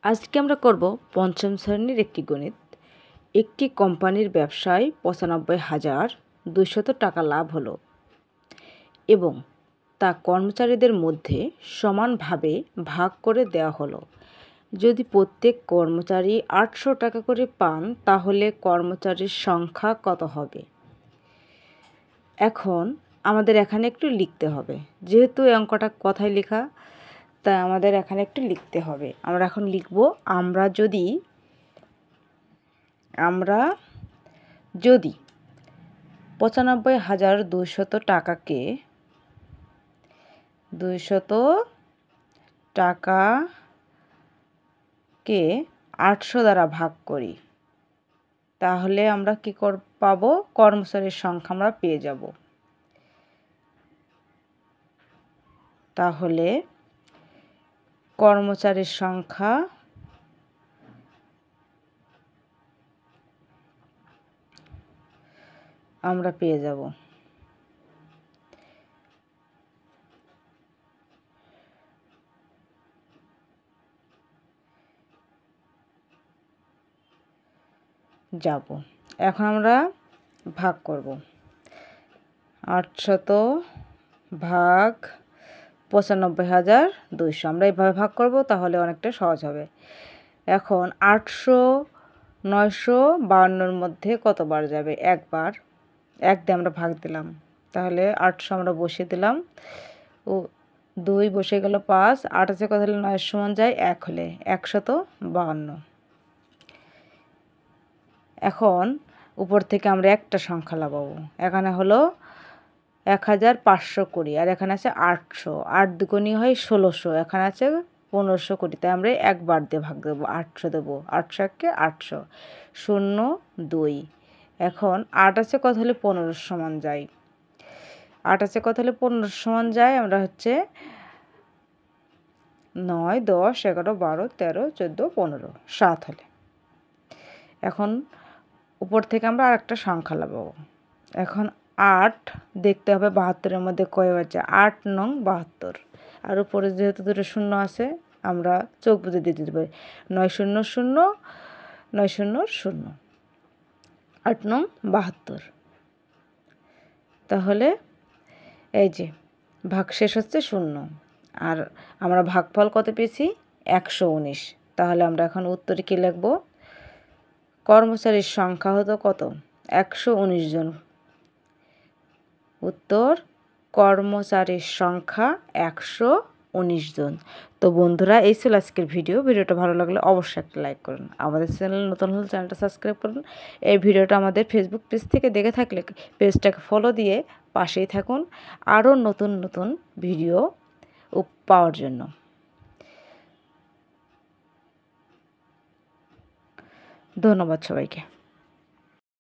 আজকে আমরা করব পঞ্চম শ্রেণীর একটি গণিত। একটি কোম্পানির ব্যবসায় ৯৫,২০০ টাকা লাভ হলো এবং তা কর্মচারীদের মধ্যে সমানভাবে ভাগ করে দেওয়া হলো। যদি প্রত্যেক কর্মচারী ৮০০ টাকা করে পান তাহলে কর্মচারীর সংখ্যা কত হবে? এখন আমাদের এখানে একটু লিখতে হবে, যেহেতু এই অঙ্কটা কথায় লেখা তাই আমাদের এখানে একটু লিখতে হবে। আমরা এখন লিখব, আমরা যদি ৯৫,২০০ টাকাকে ৮০০ দ্বারা ভাগ করি তাহলে আমরা কি পাবো? কর্মচারীর সংখ্যা আমরা পেয়ে যাব। তাহলে কর্মচারীর সংখ্যা আমরা পেয়ে যাব। এখন আমরা ভাগ করব। ৮০০ ভাগ ৯৫,২০০ আমরা এইভাবে ভাগ করব, তাহলে অনেকটা সহজ হবে। এখন ৮০০ ৯৫২-র মধ্যে কতবার যাবে? একবার। ১ দিয়ে আমরা ভাগ দিলাম, তাহলে ৮০০ আমরা বসিয়ে দিলাম ও ২ বসে গেল ৫, ৮ আছে কত হলে ৯ সমান যায় ১ হলে ১৫২। এখন উপর থেকে আমরা একটা সংখ্যা লাগাবো। এখানে হলো ১৫২০ আর এখানে আছে ৮০০। ৮ দুগুণী হয় ১৬০০, এখানে আছে ১৫০০, তাই আমরা একবার দিয়ে ভাগ দেবো। ৮০০ দেবো, ৮০০ একে ৮০০, ০ ২। এখন ৮ আছে কত হলে ১৫ সমান যায়? ৮ আছে কত হলে ১৫ সমান যায়? আমরা হচ্ছে ৯ ১০ ১১ ১২ ১৩ ১৪ ১৫ ৭ হলে। এখন উপর থেকে আমরা আরেকটা সংখ্যা লাগাবো। এখন ৮ দেখতে হবে ৭২-এর মধ্যে কয় আছে? ৮ নং ৭২। আর উপরে যেহেতু দুটো শূন্য আছে আমরা চোখ বুজে দিয়ে দিতে পারি। ৯ ০ ০ ৯ ০ ০, ৮ নং ৭২। তাহলে এই যে ভাগ শেষ হচ্ছে ০, আর আমরা ভাগফল কত পেয়েছি? ১১৯। তাহলে আমরা এখন উত্তরে কী লিখব? কর্মচারীর সংখ্যা হতো কত? ১১৯ জন। উত্তর, কর্মচারীর সংখ্যা ১১৯ জন। তো বন্ধুরা, এই ছিল আজকের ভিডিওটা ভালো লাগলে অবশ্যই একটা লাইক করুন। আমাদের চ্যানেল নতুন হলে চ্যানেলটা সাবস্ক্রাইব করুন। এই ভিডিওটা আমাদের ফেসবুক পেজ থেকে দেখে থাকলে পেজটাকে ফলো দিয়ে পাশেই থাকুন আরও নতুন নতুন ভিডিও পাওয়ার জন্য। ধন্যবাদ সবাইকে।